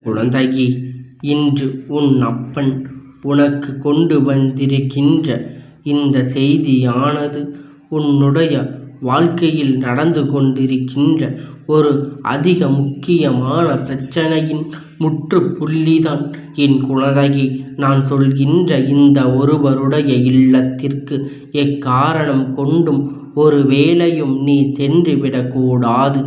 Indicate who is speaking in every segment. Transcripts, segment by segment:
Speaker 1: குழந்தையே, இன்று உன் அப்பன் உனக்கு கொண்டு வந்திருக்கின்ற இந்த செய்தியானது உன்னுடைய வாழ்க்கையில் நடந்து கொண்டிருக்கின்ற ஒரு அதிக முக்கியமான பிரச்சனையின் முற்றுப்புள்ளிதான். என் குழந்தையே, நான் சொல்கின்ற இந்த ஒருவருடைய இல்லத்திற்கு எக்காரணம் கொண்டும் ஒரு வேளையும் நீ சென்று விடக்கூடாது.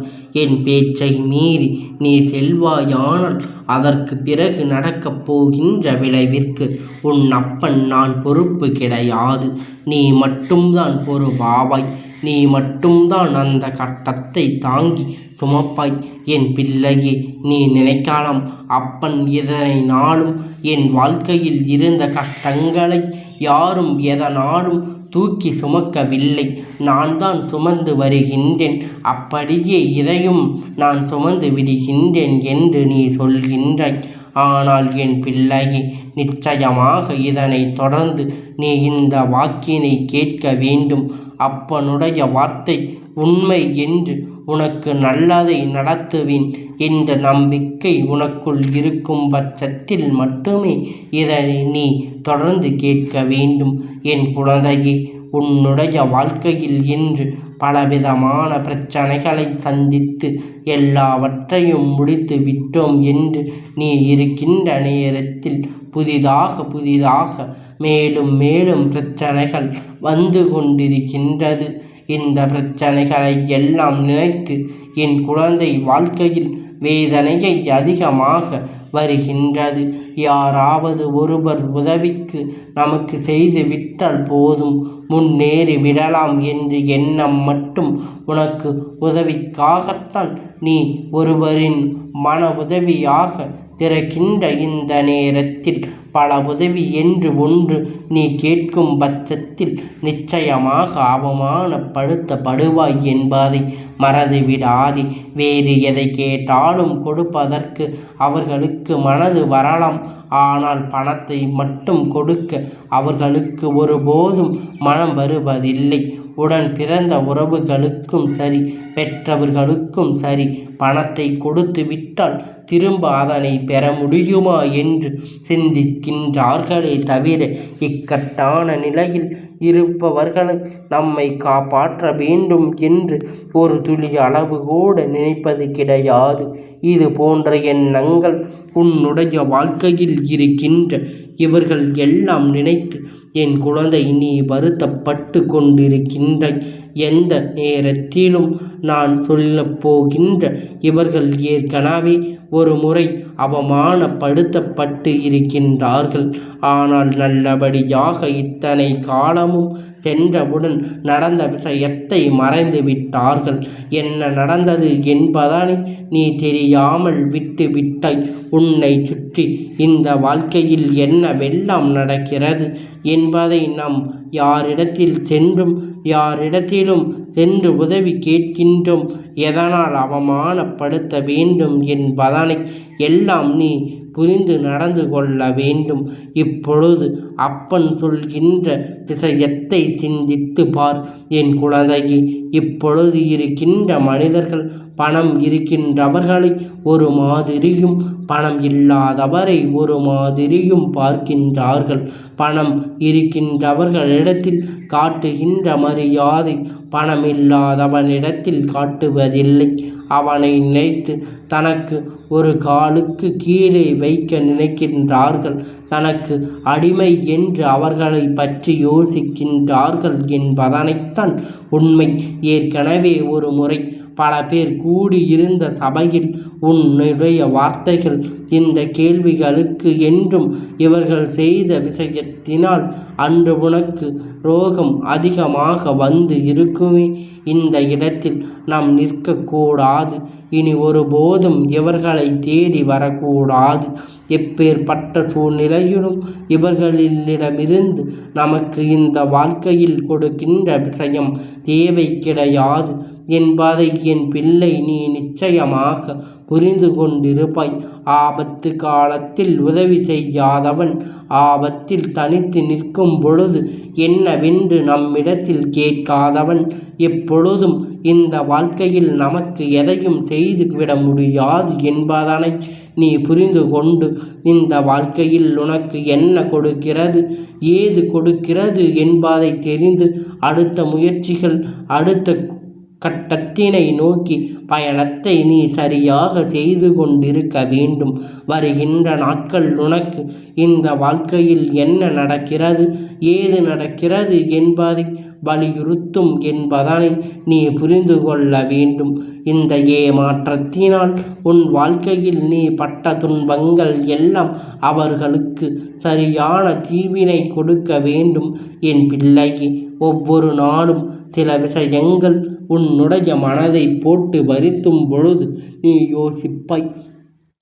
Speaker 1: என் பேச்சை மீறி நீ செல்வாயானால் அதற்கு பிறகு நடக்கப் போகின்ற விளைவிற்கு உன் அப்பன் நான் பொறுப்பு கிடையாது. நீ மட்டும்தான் பொறுப்பாவாய். நீ மட்டும்தான் அந்த கட்டத்தை தாங்கி சுமப்பாய். என் பிள்ளையே, நீ நினைக்கலாம், அப்பன் இதனை நாளும் என் வாழ்க்கையில் இருந்த கஷ்டங்களை யாரும் எதனாலும் தூக்கி சுமக்கவில்லை, நான் தான் சுமந்து வருகின்றேன், அப்படியே இதையும் நான் சுமந்து விடுகின்றேன் என்று நீ சொல்கின்றாய். ஆனால் என் பிள்ளையே, நிச்சயமாக இதனை தொடர்ந்து நீ இந்த வாக்கினை கேட்க வேண்டும். அப்பனுடைய வார்த்தை உண்மை என்று உனக்கு நல்லதை நடத்துவேன் என்ற நம்பிக்கை உனக்குள் இருக்கும் பட்சத்தில் மட்டுமே இதனை நீ தொடர்ந்து கேட்க வேண்டும். என் குழந்தையே, உன்னுடைய வாழ்க்கையில் இன்று பலவிதமான பிரச்சனைகளை சந்தித்து எல்லாவற்றையும் முடித்து விட்டோம் என்று நீ இருக்கின்ற நேரத்தில் புதிதாக மேலும் மேலும் பிரச்சனைகள் வந்து கொண்டிருக்கின்றது. இந்த பிரச்சனைகளை எல்லாம் நினைத்து என் குழந்தை வாழ்க்கையில் வேதனையை அதிகமாக வருகின்றது. யாராவது ஒருவர் உதவிக்கு நமக்கு செய்து விட்டால் போதும், முன்னேறி விடலாம் என்ற எண்ணம் மட்டும் உனக்கு உதவிக்காகத்தான் நீ ஒருவரின் மன உதவியாக திறக்கின்ற இந்த நேரத்தில் பல உதவி என்று ஒன்று நீ கேட்கும் பட்சத்தில் நிச்சயமாக அவமானப்படுத்தப்படுவாய் என்பதை மறந்துவிடாதே. வேறு எதை கேட்டாலும் கொடுப்பதற்கு அவர்களுக்கு மனது வரலாம், ஆனால் பணத்தை மட்டும் கொடுக்க அவர்களுக்கு ஒருபோதும் மனம் வருவதில்லை. உடன் பிறந்த உறவுகளுக்கும் சரி, பெற்றவர்களுக்கும் சரி, பணத்தை கொடுத்து விட்டால் திரும்ப அதனை பெற முடியுமா என்று சிந்திக்கின்றார்களே தவிர, இக்கட்டான நிலையில் இருப்பவர்களும் நம்மை காப்பாற்ற வேண்டும் என்று ஒரு துளி அளவு கூட நினைப்பது கிடையாது. இது போன்ற எண்ணங்கள் உன்னுடைய வாழ்க்கையில் இருக்கின்ற இவர்கள் எல்லாம் நினைத்து என் குழந்தை நீ வருத்தப்பட்டு கொண்டிருக்கின்றாய். எந்த நேரத்திலும் நான் சொல்லப் போகின்ற இவர்கள் ஏற்கனவே ஒரு முறை அவமானப்படுத்தப்பட்டு இருக்கின்றார்கள். ஆனால் நல்லபடியாக இத்தனை காலமும் சென்றவுடன் நடந்த விஷயத்தை மறைந்து விட்டார்கள். என்ன நடந்தது என்பதனை நீ தெரியாமல் விட்டு விட்டாய். உன்னை சுற்றி இந்த வாழ்க்கையில் என்னவெல்லாம் நடக்கிறது என்பதை நாம் யாரிடத்திலும் சென்று உதவி கேட்கின்றோம், எதனால் அவமானப்படுத்த வேண்டும் என்பதனை எல்லாம் நீ புரிந்து நடந்து கொள்ள வேண்டும். இப்பொழுது அப்பன் சொல்கின்ற விஷயத்தை சிந்தித்து பார். என் குழந்தையே, இப்பொழுது இருக்கின்ற மனிதர்கள் பணம் இருக்கின்றவர்களை ஒரு மாதிரியும் பணம் இல்லாதவரை ஒரு மாதிரியும் பார்க்கின்றார்கள். பணம் இருக்கின்றவர்களிடத்தில் காட்டுகின்ற மரியாதை பணமில்லாதவனிடத்தில் காட்டுவதில்லை. அவனை நினைத்து தனக்கு ஒரு காலுக்கு கீழே வைக்க நினைக்கின்றார்கள். தனக்கு அடிமை என்று அவர்களை பற்றி யோசிக்கின்றார்கள் என்பதனைத்தான் உண்மை. ஏற்கனவே ஒரு முறை பல பேர் கூடியிருந்த சபையில் உன்னுடைய வார்த்தைகள் இந்த கேள்விகளுக்கு என்றும் இவர்கள் செய்த விஷயத்தினால் அன்று உனக்கு ரோகம் அதிகமாக வந்து இருக்குமே. இந்த இடத்தில் நாம் நிற்கக்கூடாது. இனி ஒருபோதும் இவர்களை தேடி வரக்கூடாது. எப்பேற்பட்ட சூழ்நிலையிலும் இவர்களிடமிருந்து நமக்கு இந்த வாழ்க்கையில் கொடுக்கின்ற விஷயம் தேவை கிடையாது என்பதை என் பிள்ளை நீ நிச்சயமாக புரிந்து கொண்டிருப்பாய். ஆபத்து காலத்தில் உதவி செய்யாதவன் ஆபத்தில் தனித்து நிற்கும் பொழுது என்னவென்று நம்மிடத்தில் கேட்காதவன் எப்பொழுதும் இந்த வாழ்க்கையில் நமக்கு எதையும் செய்து விட முடியாது என்பதனை நீ புரிந்து கொண்டு இந்த வாழ்க்கையில் உனக்கு என்ன கொடுக்கிறது, ஏது கொடுக்கிறது என்பதை தெரிந்து அடுத்த முயற்சிகள், அடுத்த கட்டத்தினை நோக்கி பயணத்தை நீ சரியாக செய்து கொண்டிருக்க வேண்டும். வருகின்ற நாட்கள் உனக்கு இந்த வாழ்க்கையில் என்ன நடக்கிறது, ஏது நடக்கிறது என்பதை வலியுறுத்தும் என்பதனை நீ புரிந்து கொள்ள வேண்டும். இந்த ஏமாற்றத்தினால் உன் வாழ்க்கையில் நீ பட்ட துன்பங்கள் எல்லாம் அவர்களுக்கு சரியான தீர்வினை கொடுக்க வேண்டும். என் பிள்ளையே, ஒவ்வொரு நாளும் சில விஷயங்கள் உன்னுடைய மனதை போட்டு வருத்தும் பொழுது நீ யோசிப்பாய்,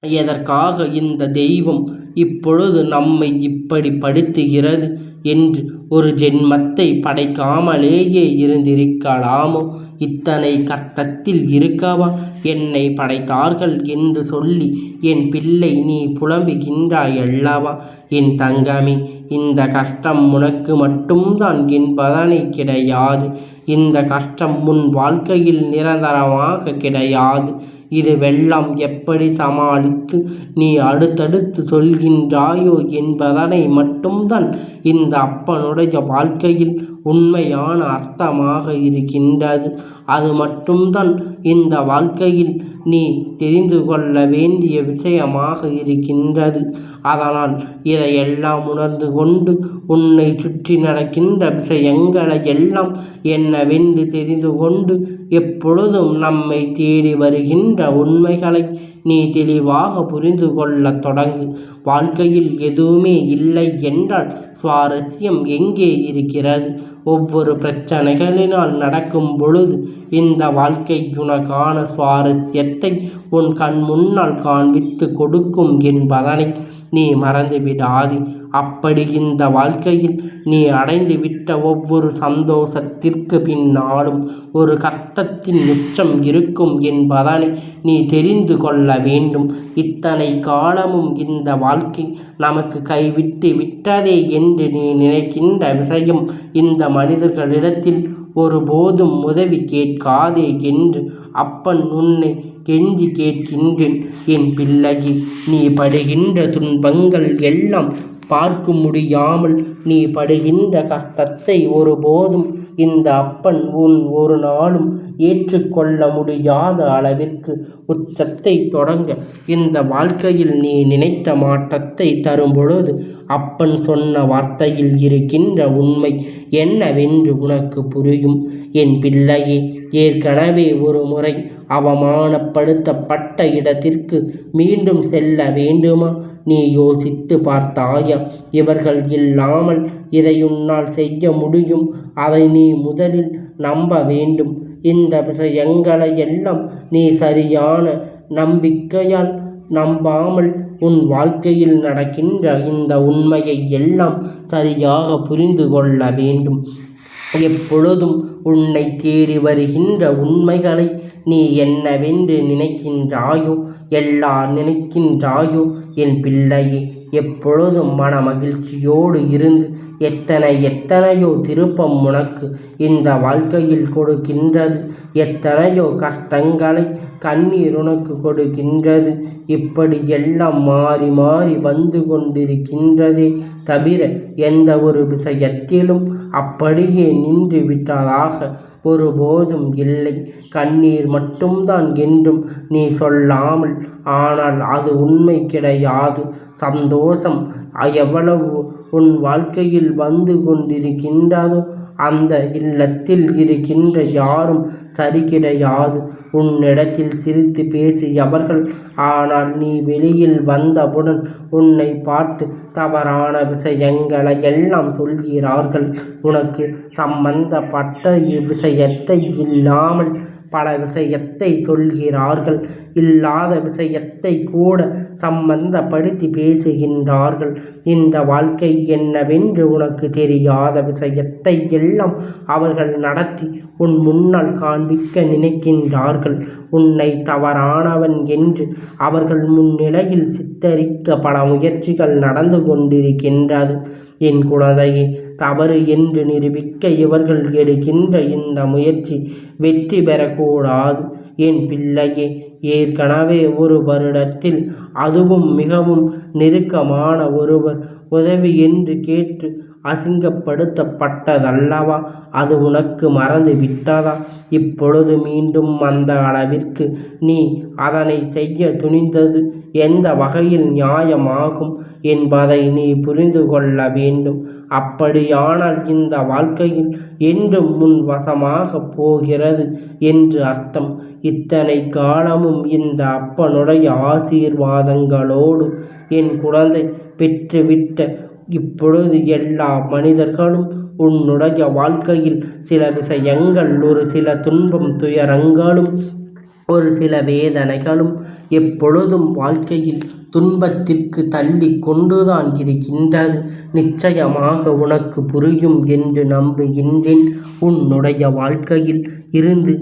Speaker 1: எதற்காக இந்த தெய்வம் இப்பொழுது நம்மை இப்படி படுத்துகிறது என்று. ஒரு ஜென்மத்தை படைக்காமலேயே இருந்திருக்கலாமோ? இத்தனை கஷ்டத்தில் இருக்கவா என்னை படைத்தார்கள் என்று சொல்லி என் பிள்ளை நீ புலம்புகின்றாய் அல்லவா? என் தங்கமே, இந்த கஷ்டம் உனக்கு மட்டும்தான் என்பதனை கிடையாது. இந்த கஷ்டம் உன் வாழ்க்கையில் நிரந்தரமாக கிடையாது. இதுவெல்லாம் எப்படி சமாளித்து நீ அடுத்தடுத்து சொல்கின்றாயோ என்பதனை மட்டும்தான் இந்த அப்பனுடைய வாழ்க்கையில் உண்மையான அர்த்தமாக இருக்கின்றது. அது மட்டும்தான் இந்த வாழ்க்கையில் நீ தெரிந்து கொள்ள வேண்டிய விஷயமாக இருக்கின்றது. அதனால் இதையெல்லாம் உணர்ந்து கொண்டு உன்னை சுற்றி நடக்கின்ற விஷயங்களை எல்லாம் என்னவென்று தெரிந்து கொண்டு எப்பொழுதும் நம்மை தேடி வருகின்ற உண்மைகளை நீ தெளிவாக புரிந்து கொள்ள தொடங்கு. வாழ்க்கையில் எதுவுமே இல்லை என்றால் சுவாரஸ்யம் எங்கே இருக்கிறது? ஒவ்வொரு பிரச்சனைகளினால் நடக்கும் பொழுது இந்த வாழ்க்கை உனக்கான சுவாரஸ்யத்தை உன் கண் முன்னால் காண்பித்து கொடுக்கும் என்பதனை நீ மறந்து விடாதே. அப்படி இந்த வாழ்க்கையில் நீ அடைந்து விட்ட ஒவ்வொரு சந்தோஷத்திற்கு பின்னாலும் ஒரு கஷ்டத்தின் உச்சம் இருக்கும் என்பதனை நீ தெரிந்து கொள்ள வேண்டும். இத்தனை காலமும் இந்த வாழ்க்கை நமக்கு கைவிட்டு விட்டதே என்று நீ நினைக்கின்ற விஷயம் இந்த மனிதர்களிடத்தில் ஒருபோதும் உதவி கேட்காதே என்று அப்பன் உன்னை கெஞ்சி கேட்கின்றேன். என் பிள்ளையே, நீ படுகின்ற துன்பங்கள் எல்லாம் பார்க்க முடியாமல் நீ படுகின்ற கஷ்டத்தை ஒருபோதும் இந்த அப்பன் உன் ஒரு நாளும் ஏற்றுக்கொள்ள முடியாத அளவிற்கு உச்சத்தை தொடங்க இந்த வாழ்க்கையில் நீ நினைத்த மாற்றத்தை தரும் பொழுது அப்பன் சொன்ன வார்த்தையில் இருக்கின்ற உண்மை என்னவென்று உனக்கு புரியும். என் பிள்ளையே, ஏற்கனவே ஒரு முறை அவமானப்படுத்தப்பட்ட இடத்திற்கு மீண்டும் செல்ல வேண்டுமா? நீ யோசித்து பார்த்தாயா? இவர்கள் இல்லாமல் இதை உன்னால் செய்ய முடியும். அதை நீ முதலில் நம்ப வேண்டும். இந்த விஷயங்களை எல்லாம் நீ சரியான நம்பிக்கையால் நம்பாமல் உன் வாழ்க்கையில் நடக்கின்ற இந்த உண்மையை எல்லாம் சரியாக புரிந்து கொள்ள வேண்டும். எப்பொழுதும் உன்னை தேடி வருகின்ற உண்மைகளை நீ என்னவென்று நினைக்கின்றாயோ, நினைக்கின்றாயோ என் பிள்ளையே, எப்பொழுதும் மன மகிழ்ச்சியோடு இருந்து எத்தனையோ திருப்பம் உனக்கு இந்த வாழ்க்கையில் கொடுக்கின்றது. எத்தனையோ கஷ்டங்களை கண்ணீர் உனக்கு கொடுக்கின்றது. இப்படி எல்லாம் மாறி மாறி வந்து கொண்டிருக்கின்றதே தவிர எந்த ஒரு விஷயத்திலும் அப்படியே நின்று விட்டதாக ஒருபோதும் இல்லை. கண்ணீர் மட்டும்தான் என்றும் நீ சொல்லாமல், ஆனால் அது உண்மை கிடையாது. சந்தோஷம் எவ்வளவு உன் வாழ்க்கையில் வந்து கொண்டிருக்கின்றதோ அந்த இல்லத்தில் இருக்கின்ற யாரும் சரி கிடையாது. உன்னிடத்தில் சிரித்து பேசியவர்கள், ஆனால் நீ வெளியில் வந்தவுடன் உன்னை பார்த்து தவறான விஷயங்களை எல்லாம் சொல்கிறார்கள். உனக்கு சம்பந்தப்பட்ட விஷயத்தை இல்லாமல் பல விஷயத்தை சொல்கிறார்கள். இல்லாத விஷயத்தை கூட சம்பந்தப்படுத்தி பேசுகின்றார்கள். இந்த வாழ்க்கை என்னவென்று உனக்கு தெரியாத விஷயத்தை எல்லாம் அவர்கள் நடத்தி உன் முன்னால் காண்பிக்க நினைக்கின்றார்கள். உன்னை தவறானவன் என்று அவர்கள் முன்னிலையில் சித்தரிக்க பல முயற்சிகள் நடந்து கொண்டிருக்கின்றது. என் குழந்தையே, தவறு என்று நிரூபிக்க இவர்கள் எடுக்கின்ற இந்த முயற்சி வெற்றி பெறக்கூடாது. என் பிள்ளையே, ஏற்கனவே ஒரு வருடத்தில், அதுவும் மிகவும் நெருக்கமான ஒருவர் உதவி என்று கேட்டு அசிங்கப்படுத்தப்பட்டதல்லவா? அது உனக்கு மறந்து விட்டதா? இப்பொழுது மீண்டும் அந்த அளவிற்கு நீ அதனை செய்ய துணிந்தது எந்த வகையில் நியாயமாகும் என்பதை நீ புரிந்து கொள்ள வேண்டும். அப்படியானால் இந்த வாழ்க்கையில் என்றும் முன் வசமாகப் போகிறது என்று அர்த்தம். இத்தனை காலமும் இந்த அப்பனுடைய ஆசீர்வாதங்களோடு என் குழந்தை பெற்றுவிட்ட இப்பொழுது எல்லா மனிதர்களும் உன்னுடைய வாழ்க்கையில் சில விஷயங்கள், ஒரு சில துன்பம் துயரங்களும், ஒரு சில வேதனைகளும் எப்பொழுதும் வாழ்க்கையில் துன்பத்திற்கு தள்ளி கொண்டுதான் இருக்கின்றது. நிச்சயமாக உனக்கு புரியும் என்று நம்புகின்றேன். உன்னுடைய வாழ்க்கையில் இருந்து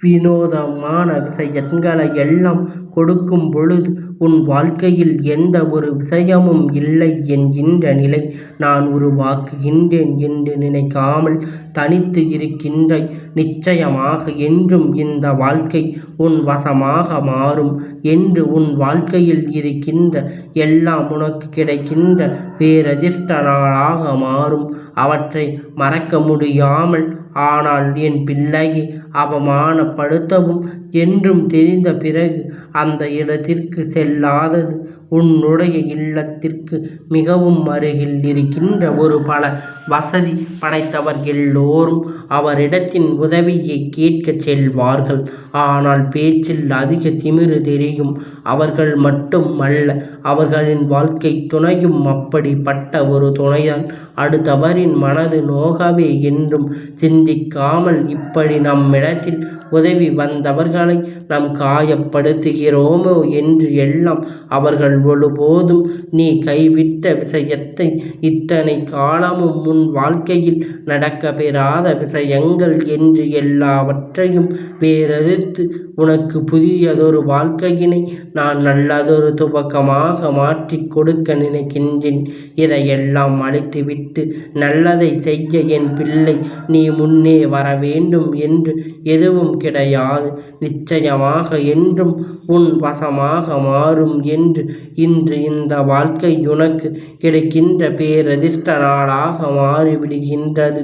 Speaker 1: வினோதமான விஷயங்களை எல்லாம் கொடுக்கும் பொழுது உன் வாழ்க்கையில் எந்த ஒரு விஷயமும் இல்லை என்கின்ற நிலை நான் உருவாக்குகின்றேன் என்று நினைக்காமல் தனித்து இருக்கின்றாய். நிச்சயமாக என்றும் இந்த வாழ்க்கை உன் வசமாக மாறும் என்று, உன் வாழ்க்கையில் இருக்கின்ற எல்லாம் உனக்கு கிடைக்கின்ற பேரதிர்ஷ்ட நாளாக மாறும். அவற்றை மறக்க முடியாமல், ஆனால் என் பிள்ளையை அவமானப்படுத்தவும் என்றும் தெரிந்த பிறகு அந்த இடத்திற்கு செல்லாதது உன்னுடைய இல்லத்திற்கு மிகவும் அருகில் இருக்கின்ற ஒரு பல வசதி படைத்தவர் எல்லோரும் அவரிடத்தின் உதவியை கேட்கச் செல்வார்கள். ஆனால் பேச்சில் அதிக திமிரு தெரியும். அவர்கள் மட்டும் அல்ல, அவர்களின் வாழ்க்கை துணையும் அப்படிப்பட்ட ஒரு துணைதான். அடுத்தவரின் மனது நோகவே என்றும் சிந்திக்காமல் இப்படி நம்மிடத்தில் உதவி வந்தவர்களை நாம் காயப்படுத்துகிறோமோ என்று எல்லாம் அவர்கள் ஒருபோதும் நீ கைவிட்ட விஷயத்தை, இத்தனை காலமும் உன் வாழ்க்கையில் நடக்க பெறாத விஷயங்கள் என்று எல்லாவற்றையும் வேறறுத்து உனக்கு புதியதொரு வாழ்க்கையினை நான் நல்லதொரு துவக்கமாக மாற்றிக் கொடுக்க நினைக்கின்றேன். இதையெல்லாம் அழித்துவிட்டு நல்லதை செய்ய என் பிள்ளை நீ முன்னே வர வேண்டும் என்று எதுவும் கிடையாது. நிச்சயமாக என்றும் உன் வசமாக மாறும் என்று இன்று இந்த வாழ்க்கை உனக்கு கிடைக்கின்ற பேரதிர்ஷ்ட நாளாக மாறிவிடுகின்றது.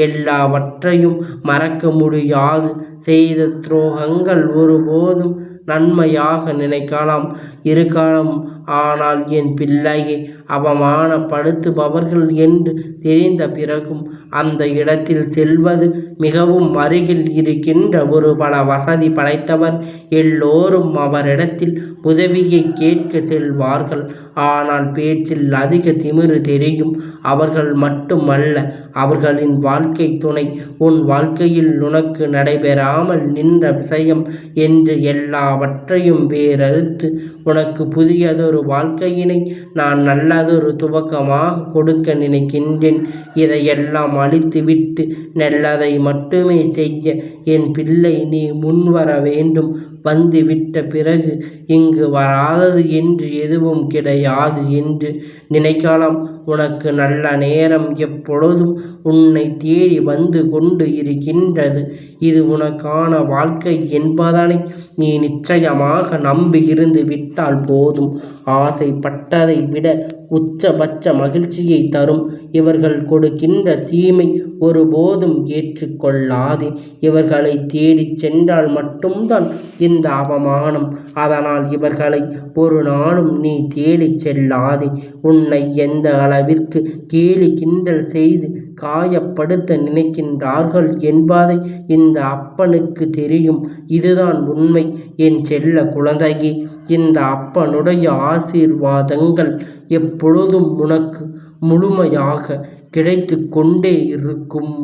Speaker 1: எல்லாவற்றையும் மறக்க முடியாது. செய்த துரோகங்கள் ஒருபோதும் நன்மையாக நினைக்கலாம் இருக்கலாம். ஆனால் என் பிள்ளையை அவமானப்படுத்துபவர்கள் என்று தெரிந்த பிறகும் அந்த இடத்தில் செல்வது மிகவும் அருகில் இருக்கின்ற ஒரு பல வசதி படைத்தவர் எல்லோரும் அவரிடத்தில் உதவியை கேட்க செல்வார்கள். ஆனால் பேச்சில் அதிக திமிரு தெரியும். அவர்கள் மட்டுமல்ல, அவர்களின் வாழ்க்கை துணை உன் வாழ்க்கையில் உனக்கு நடைபெறாமல் நின்ற விஷயம் என்று எல்லாவற்றையும் வேறறுத்து உனக்கு புதியதொரு வாழ்க்கையினை நான் நல்லதொரு துவக்கமாக கொடுக்க நினைக்கின்றேன். இதையெல்லாம் அழித்துவிட்டு நல்லதை மட்டுமே செய்ய என் பிள்ளை நீ முன்வர வேண்டும். வந்துவிட்ட பிறகு இங்கு வராதது என்று எதுவும் கிடையாது என்று நினைக்கலாம். உனக்கு நல்ல நேரம் எப்பொழுதும் உன்னை தேடி வந்து கொண்டு இருக்கின்றது. இது உனக்கான வாழ்க்கை என்பதனை நீ நிச்சயமாக நம்பி இருந்து விட்டால் போதும். ஆசைப்பட்டதை விட உச்சபட்ச மகிழ்ச்சியை தரும். இவர்கள் கொடுக்கின்ற தீமை ஒருபோதும் ஏற்றுக்கொள்ளாதே. இவர்களை தேடிச் சென்றால் மட்டும்தான் இந்த அவமானம். அதனால் இவர்களை ஒரு நாளும் நீ தேடிச் செல்லாதே. உன்னை எந்த அளவிற்கு கேலி கிண்டல் செய்து காயப்படுத்த நினைக்கின்றார்கள் என்பதை இந்த அப்பனுக்கு தெரியும். இதுதான் உண்மை என் செல்ல குழந்தையே. இந்த அப்பனுடைய ஆசீர்வாதங்கள் எப்பொழுதும் உனக்கு முழுமையாக கிடைத்து கொண்டே இருக்கும்.